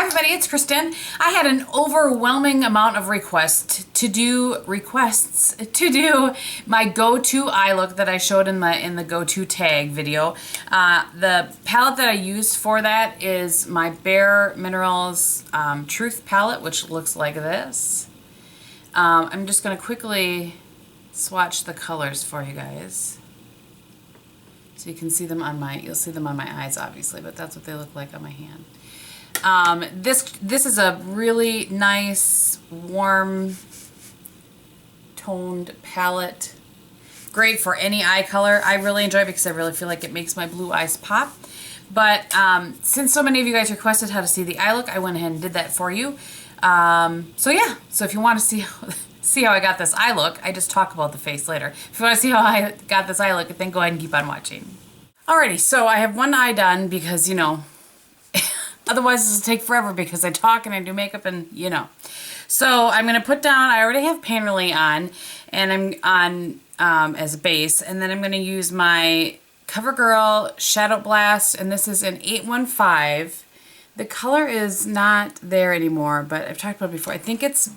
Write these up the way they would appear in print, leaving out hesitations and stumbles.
everybody, it's Kristin. I had an overwhelming amount of requests to do my go-to eye look that I showed in the go-to tag video. The palette that I used for that is my Bare Minerals Truth palette, which looks like this. I'm just going to quickly swatch the colors for you guys. So you can see them on you'll see them on my eyes obviously, but that's what they look like on my hand. This is a really nice, warm, toned palette. Great for any eye color. I really enjoy it because I really feel like it makes my blue eyes pop. But since so many of you guys requested how to see the eye look, I went ahead and did that for you. So yeah, so if you want to see how I got this eye look, I just talk about the face later. If you want to see how I got this eye look, then go ahead and keep on watching. Alrighty, so I have one eye done because, you know, otherwise this will take forever because I talk and I do makeup and, you know. So I'm going to put down, I already have Painterly on, and I'm on as a base, and then I'm going to use my CoverGirl Shadow Blast, and this is an 815. The color is not there anymore, but I've talked about it before. I think it's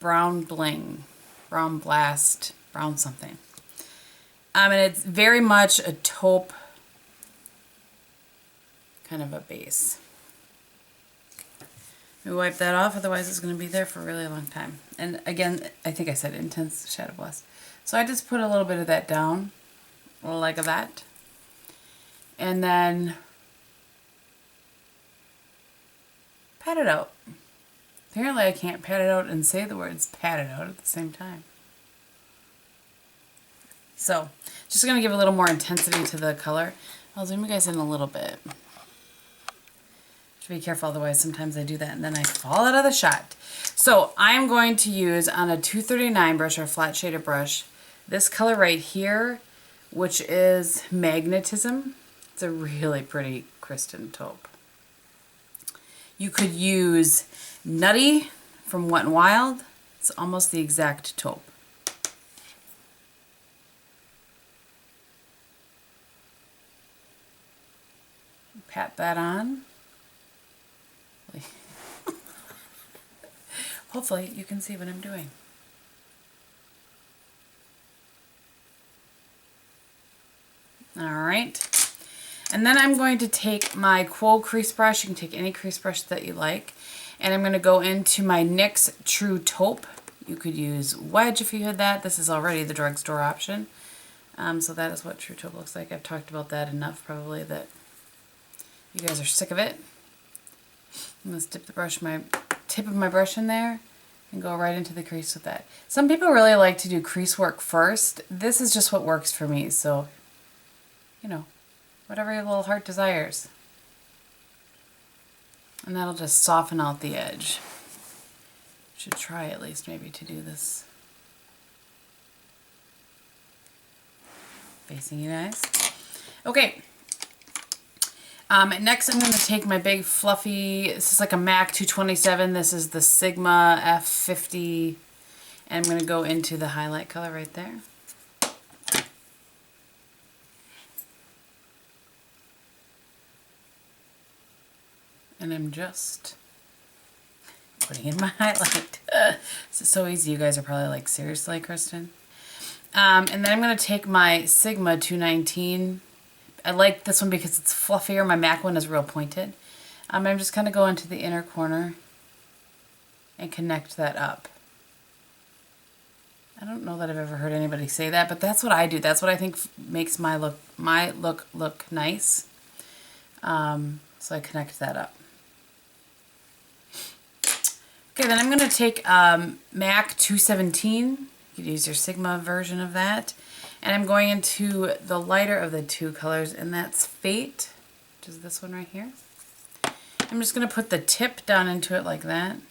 Brown Bling, Brown Blast, Brown something. And it's very much a taupe kind of a base. Let me wipe that off, otherwise it's going to be there for a really long time. And again, I think I said Intense Shadow Blast. So I just put a little bit of that down, like that. And then pat it out. Apparently I can't pat it out and say the words pat it out at the same time. So, just going to give a little more intensity to the color. I'll zoom you guys in a little bit. Be careful, otherwise sometimes I do that and then I fall out of the shot. So I'm going to use on a 239 brush or flat shader brush this color right here, which is Magnetism. It's a really pretty Kristin taupe. You could use Nutty from Wet n Wild. It's almost the exact taupe. Pat that on. Hopefully you can see what I'm doing. Alright. And then I'm going to take my Quo crease brush. You can take any crease brush that you like. And I'm going to go into my NYX True Taupe. You could use Wedge if you had that. This is already the drugstore option. So that is what True Taupe looks like. I've talked about that enough probably that you guys are sick of it. I'm going to dip the tip of my brush in there and go right into the crease with that. Some people really like to do crease work first. This is just what works for me, so, you know, whatever your little heart desires. And that'll just soften out the edge. Should try at least maybe to do this. Facing you guys. Okay. Next I'm going to take my big fluffy, this is like a MAC 227, this is the Sigma F50, and I'm going to go into the highlight color right there. And I'm just putting in my highlight. This is so easy, you guys are probably like, seriously, Kristin? And then I'm going to take my Sigma 219. I like this one because it's fluffier. My MAC one is real pointed. I'm just going to go into the inner corner and connect that up. I don't know that I've ever heard anybody say that, but that's what I do. That's what I think makes my look look nice. So I connect that up. Okay, then I'm going to take MAC 217. You could use your Sigma version of that. And I'm going into the lighter of the two colors, and that's Fate, which is this one right here. I'm just going to put the tip down into it like that. I'm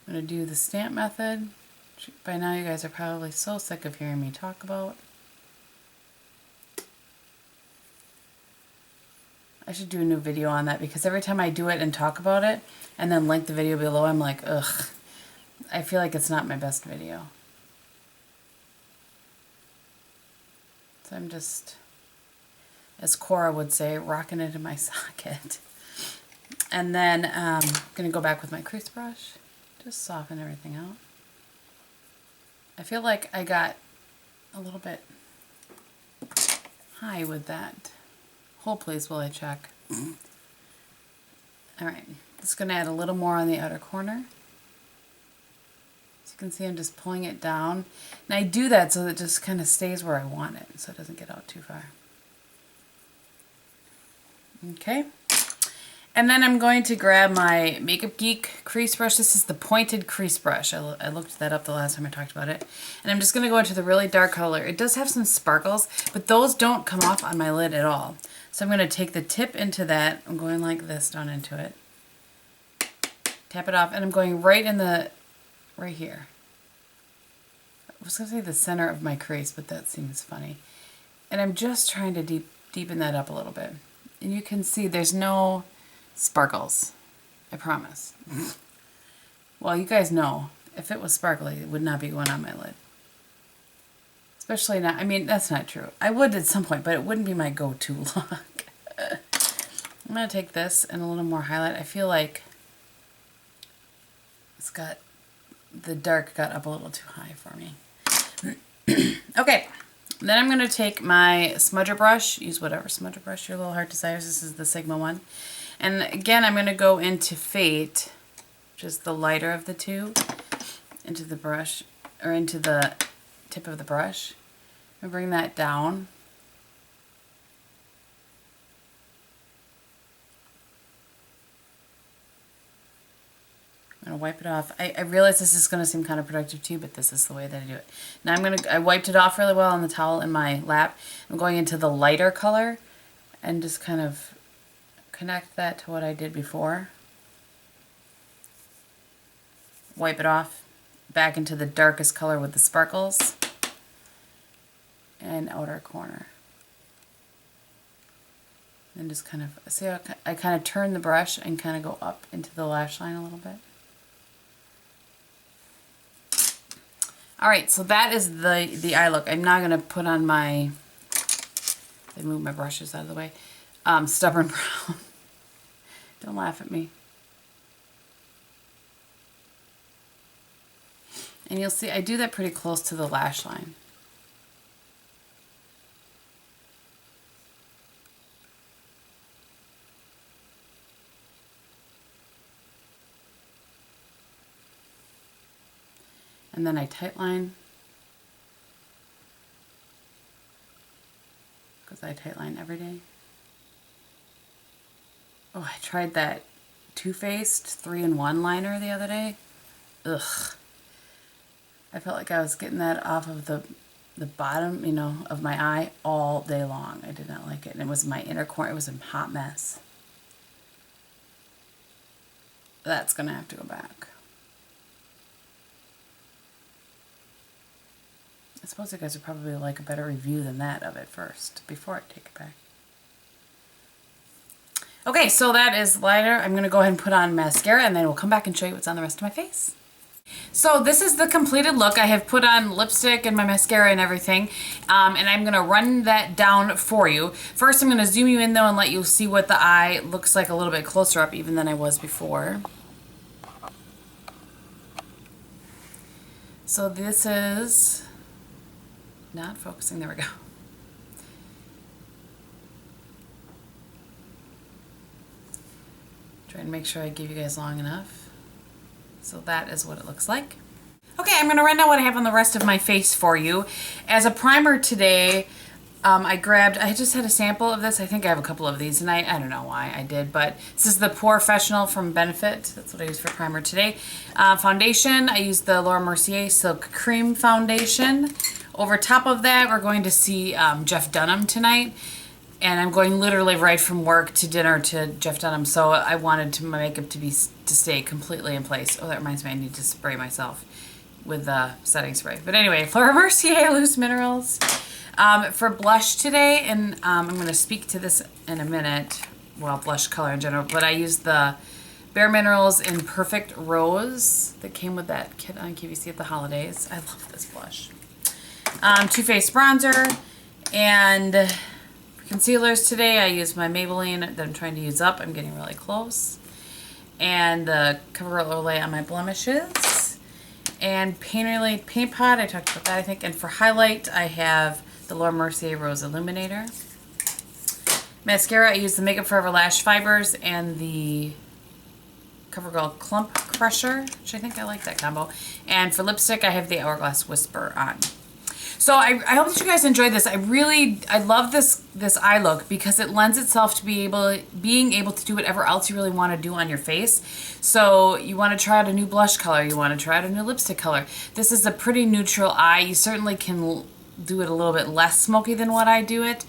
going to do the stamp method, which by now you guys are probably so sick of hearing me talk about. I should do a new video on that because every time I do it and talk about it, and then link the video below, I'm like, ugh, I feel like it's not my best video. So I'm just, as Cora would say, rocking it in my socket. And then I'm going to go back with my crease brush. Just soften everything out. I feel like I got a little bit high with that. Hold please while I check. Alright, just going to add a little more on the outer corner. As you can see, I'm just pulling it down. And I do that so that it just kind of stays where I want it, so it doesn't get out too far. Okay. And then I'm going to grab my Makeup Geek crease brush. This is the pointed crease brush. I looked that up the last time I talked about it. And I'm just going to go into the really dark color. It does have some sparkles, but those don't come off on my lid at all. So I'm going to take the tip into that. I'm going like this down into it. Tap it off, and I'm going right in the, right here. I was going to say the center of my crease, but that seems funny. And I'm just trying to deepen that up a little bit. And you can see there's no sparkles, I promise. Well, you guys know, if it was sparkly, it would not be going on my lid. Especially not, I mean, that's not true. I would at some point, but it wouldn't be my go-to look. I'm going to take this and a little more highlight. I feel like it's got, the dark got up a little too high for me. Okay, then I'm going to take my smudger brush. Use whatever smudger brush your little heart desires. This is the Sigma one. And again, I'm going to go into Fate, which is the lighter of the two, into the brush, or into the tip of the brush. And bring that down. I'm going to wipe it off. I realize this is going to seem counterproductive too, but this is the way that I do it. Now I wiped it off really well on the towel in my lap. I'm going into the lighter color and just kind of connect that to what I did before. Wipe it off. Back into the darkest color with the sparkles. And outer corner. And just kind of, see how I kind of turn the brush and kind of go up into the lash line a little bit. Alright, so that is the eye look. I'm now going to put on my, they move my brushes out of the way, Stubborn Brown. Don't laugh at me. And you'll see I do that pretty close to the lash line. And then I tightline, because I tightline every day. Oh, I tried that Too Faced 3-in-1 liner the other day. Ugh. I felt like I was getting that off of the bottom, you know, of my eye all day long. I did not like it. And it was my inner corner. It was a hot mess. That's going to have to go back. I suppose you guys would probably like a better review than that of it first, before I take it back. Okay, so that is lighter. I'm going to go ahead and put on mascara, and then we'll come back and show you what's on the rest of my face. So this is the completed look. I have put on lipstick and my mascara and everything, and I'm going to run that down for you. First, I'm going to zoom you in, though, and let you see what the eye looks like a little bit closer up even than I was before. So this is... not focusing, there we go. Try and make sure I give you guys long enough. So that is what it looks like. Okay, I'm going to run down what I have on the rest of my face for you. As a primer today, I just had a sample of this. I think I have a couple of these, and I don't know why I did, but this is the Professional from Benefit. That's what I used for primer today. Foundation, I used the Laura Mercier Silk Cream Foundation. Over top of that, we're going to see Jeff Dunham tonight. And I'm going literally right from work to dinner to Jeff Dunham, so I wanted my makeup to stay completely in place. Oh, that reminds me, I need to spray myself with the setting spray. But anyway, Laura Mercier Loose Minerals. For blush today, and I'm going to speak to this in a minute, well, blush color in general, but I used the Bare Minerals in Perfect Rose that came with that kit on QVC at the holidays. I love this blush. Too Faced bronzer, and for concealers today I use my Maybelline that I'm trying to use up. I'm getting really close. and the CoverGirl Olay on my blemishes. And Pain Relate Paint Pot, I talked about that, I think. And for highlight, I have the Laura Mercier Rose Illuminator. Mascara, I use the Makeup Forever Lash Fibers and the CoverGirl Clump Crusher, which I think I like that combo. And for lipstick, I have the Hourglass Whisper on. So I hope that you guys enjoyed this. I love this eye look because it lends itself to being able to do whatever else you really want to do on your face. So you want to try out a new blush color, you want to try out a new lipstick color. This is a pretty neutral eye. You certainly can do it a little bit less smoky than what I do it,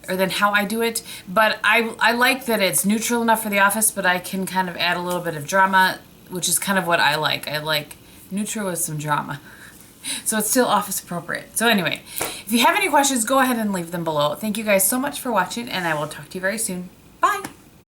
or than how I do it. But I like that it's neutral enough for the office, but I can kind of add a little bit of drama, which is kind of what I like. I like neutral with some drama. So it's still office appropriate. So anyway, if you have any questions, go ahead and leave them below. Thank you guys so much for watching, and I will talk to you very soon. Bye!